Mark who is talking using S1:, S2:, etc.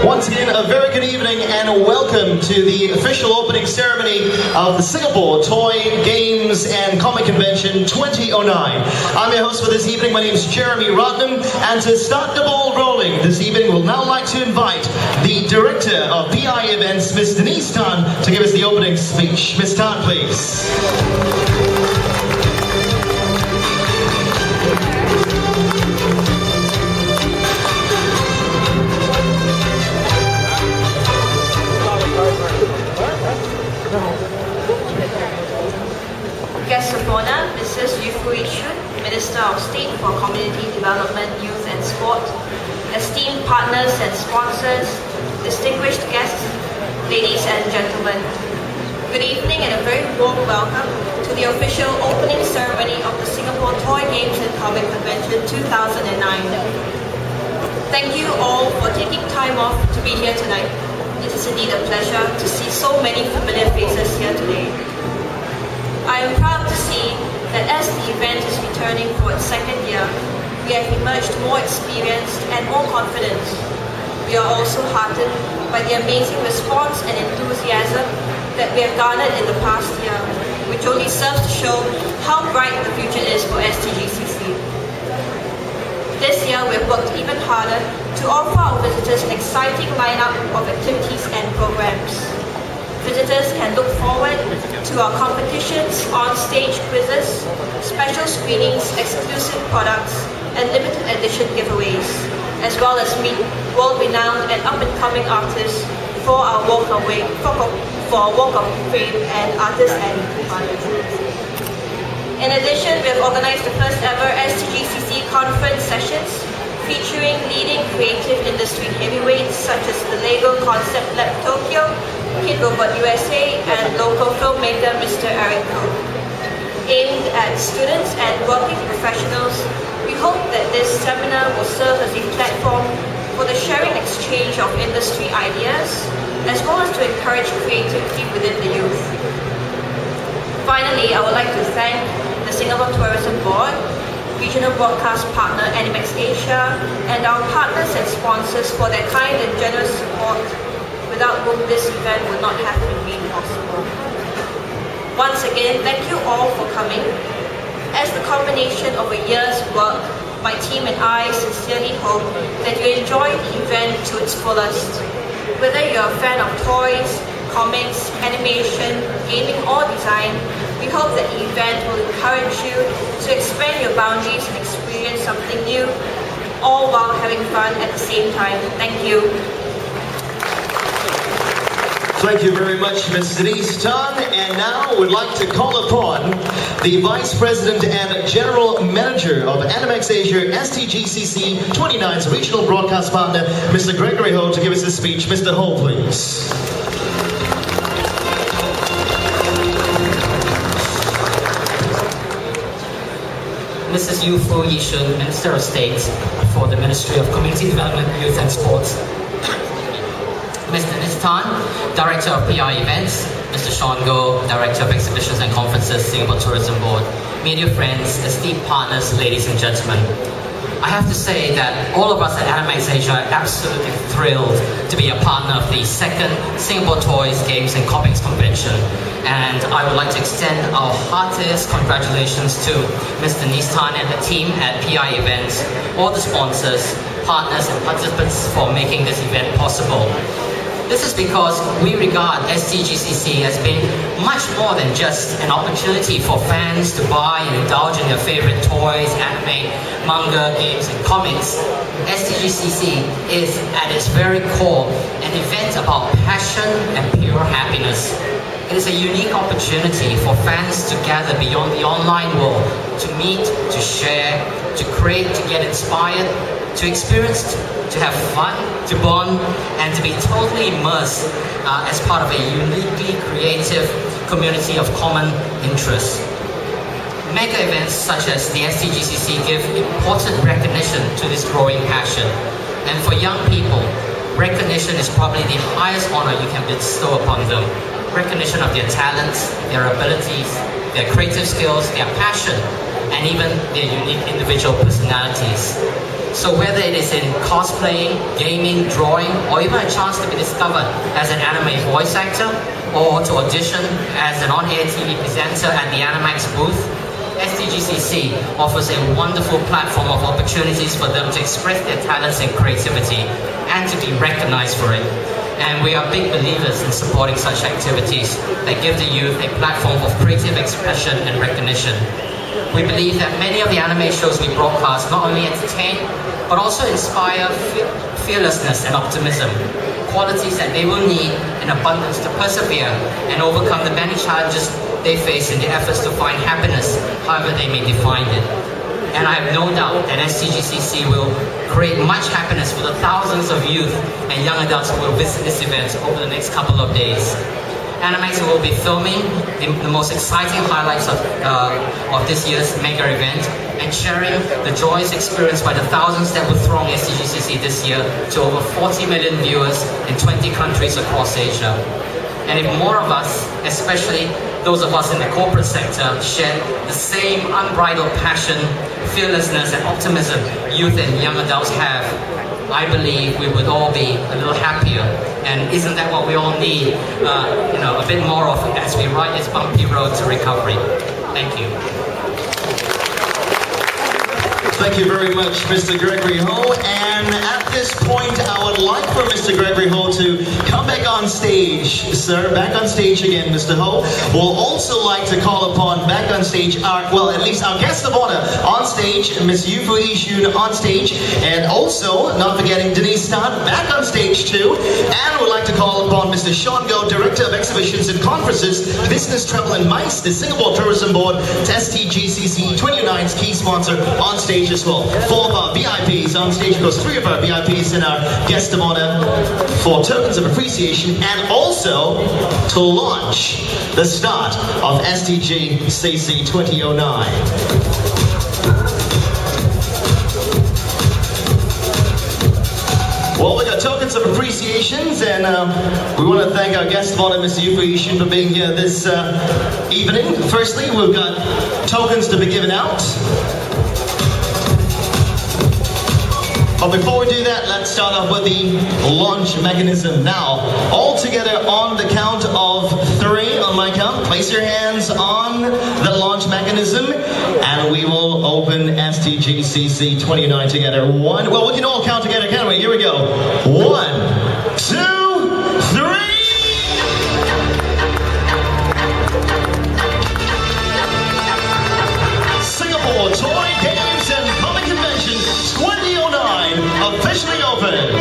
S1: Once again, a very good evening and welcome to the official opening ceremony of the Singapore Toy, Games and Comic Convention 2009. I'm your host for this evening. My name is Jeremy Rodnam, and to start the ball rolling this evening, we'll now like to invite the Director of PI Events, Ms. Denise Tan, to give us the opening speech. Ms. Tan, please.
S2: Guest of honor, Mrs. Yu Fui Shun, Minister of State for Community Development, Youth and Sport, esteemed partners and sponsors, distinguished guests, ladies and gentlemen. Good evening and a very warm welcome to the official opening ceremony of the Singapore Toy, Games and Comic Convention 2009. Thank you all for taking time off to be here tonight. It is indeed a pleasure to see so many familiar faces here today. I am proud to see that as the event is returning for its second year, we have emerged more experienced and more confident. We are also heartened by the amazing response and enthusiasm that we have garnered in the past year, which only serves to show how bright the future is for STGCC. This year we have worked even harder to offer our visitors an exciting lineup of activities and programs. Visitors can look forward to our competitions, on-stage quizzes, special screenings, exclusive products, and limited edition giveaways, as well as meet world-renowned and up-and-coming artists for our Walk of Fame and Artists and Partners. In addition, we have organized the first ever STGCC conference sessions featuring leading creative industry heavyweights such as the Lego Concept Lab Tokyo, Kid Robot USA, and local filmmaker Mr. Eric Koo. Aimed at students and working professionals, we hope that this seminar will serve as a platform for the sharing exchange of industry ideas, as well as to encourage creativity within the youth. Finally, I would like to thank the Singapore Tourism Board, regional broadcast partner Animex Asia, and our partners and sponsors for their kind and generous support, without whom this event would not have been made possible. Once again, thank you all for coming. As the combination of a year's work, my team and I sincerely hope that you enjoy the event to its fullest. Whether you're a fan of toys, comics, animation, gaming or design, we hope that the event will encourage you to expand your boundaries and experience something new, all while having fun at the same time. Thank you.
S1: Thank you very much, Ms. Denise Tan. And now we'd like to call upon the Vice President and General Manager of Animex Asia STGCC 29's regional broadcast partner, Mr. Gregory Ho, to give us his speech. Mr. Ho, please.
S3: Mrs. Yu Fui Shun, Minister of State for the Ministry of Community Development, Youth and Sports. Mr. Denise Tan, Director of PI Events. Mr. Sean Goh, Director of Exhibitions and Conferences, Singapore Tourism Board. Media friends, esteemed partners, ladies and gentlemen. I have to say that all of us at Animex Asia are absolutely thrilled to be a partner of the second Singapore Toys, Games and Comics Convention. And I would like to extend our heartiest congratulations to Ms. Denise Tan and her team at PI Events, all the sponsors, partners and participants for making this event possible. This is because we regard STGCC as being much more than just an opportunity for fans to buy and indulge in their favorite toys, anime, manga, games and comics. STGCC is at its very core an event about passion and pure happiness. It is a unique opportunity for fans to gather beyond the online world, to meet, to share, to create, to get inspired, to experience, to have fun, to bond, and to be totally immersed as part of a uniquely creative community of common interests. Mega events such as the STGCC give important recognition to this growing passion. And for young people, recognition is probably the highest honor you can bestow upon them. Recognition of their talents, their abilities, their creative skills, their passion, and even their unique individual personalities. So whether it is in cosplaying, gaming, drawing, or even a chance to be discovered as an anime voice actor, or to audition as an on-air TV presenter at the Animax booth, STGCC offers a wonderful platform of opportunities for them to express their talents and creativity and to be recognized for it. And we are big believers in supporting such activities that give the youth a platform of creative expression and recognition. We believe that many of the anime shows we broadcast not only entertain, but also inspire fearlessness and optimism, qualities that they will need in abundance to persevere and overcome the many challenges they face in their efforts to find happiness, however they may define it. And I have no doubt that STGCC will create much happiness for the thousands of youth and young adults who will visit this event over the next couple of days. Animax will be filming the most exciting highlights of this year's mega event and sharing the joys experienced by the thousands that will throng STGCC this year to over 40 million viewers in 20 countries across Asia. And if more of us, especially those of us in the corporate sector, share the same unbridled passion, fearlessness and optimism youth and young adults have, I believe we would all be a little happier. And isn't that what we all need, a bit more of as we ride this bumpy road to recovery? Thank you.
S1: Thank you very much, Mr. Gregory Ho. And at this point, I would like for Mr. Gregory Ho to come back on stage. Sir, back on stage again, Mr. Ho. We'll also like to call upon back on stage at least our guest of honor on stage, Ms. Yufu Ishun on stage. And also, not forgetting Denise Tan back on stage too. And we'd like to call upon Mr. Sean Goh, Director of Exhibitions and Conferences, Business Travel and MICE, the Singapore Tourism Board, STGCC 29's key sponsor on stage as well. 4 of our VIPs on stage, of course 3 of our VIPs and our guest of honor for tokens of appreciation, and also to launch the start of STGCC 2009. Well, we got tokens of appreciations, and we want to thank our guest of honor, Mr. Yufu Ishun, for being here this evening. Firstly, we've got tokens to be given out. But before we do that, let's start off with the launch mechanism. Now, all together on the count of 3, on my count, place your hands on the launch mechanism, and we will open STGCC 29 together. Well, we can all count together, can't we? Here we go. 1, 2, 3. Singapore Toy Games and Comic Convention 2009 officially open.